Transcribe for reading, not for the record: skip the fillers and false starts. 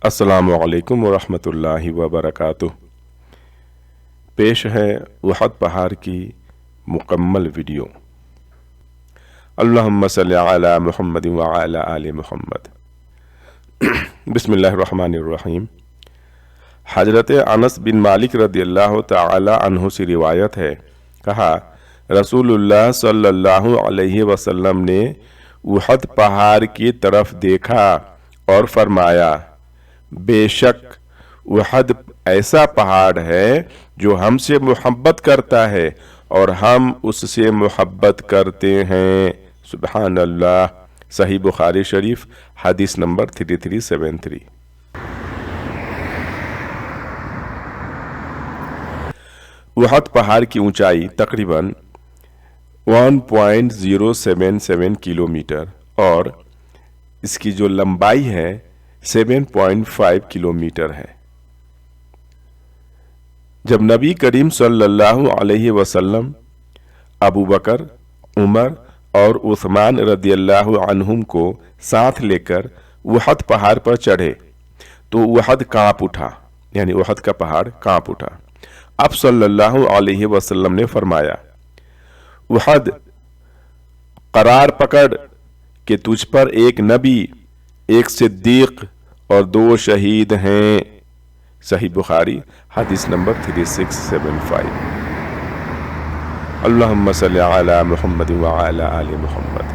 السلام علیکم ورحمۃ اللہ وبرکاتہ۔ پیش ہے احد پہاڑ کی مکمل ویڈیو۔ اللہم صلی علی محمد وعلی آل محمد۔ بسم اللہ الرحمن الرحیم۔ حضرت انس بن مالک رضی اللہ تعالی عنہ سے روایت ہے، کہا رسول اللہ صلی اللہ علیہ وسلم نے احد پہاڑ کی طرف دیکھا اور فرمایا، بے شک احد ایسا پہاڑ ہے جو ہم سے محبت کرتا ہے اور ہم اس سے محبت کرتے ہیں۔ سبحان اللہ۔ صحیح بخاری شریف حدیث نمبر 3373۔ احد پہاڑ کی اونچائی تقریباً 1.077 کلومیٹر اور اس کی جو لمبائی ہے 7.5 کلومیٹر ہے۔ جب نبی کریم صلی اللہ علیہ وسلم ابو بکر، عمر اور عثمان رضی اللہ عنہم کو ساتھ لے کر احد پہاڑ پر چڑھے تو احد کانپ اٹھا، یعنی احد کا پہاڑ کانپ اٹھا۔ اب صلی اللہ علیہ وسلم نے فرمایا، احد قرار پکڑ کہ تجھ پر ایک نبی، ایک صدیق اور 2 شہید ہیں۔ صحیح بخاری حدیث نمبر 3675۔ اللہم صلی علی محمد وعلی آل محمد۔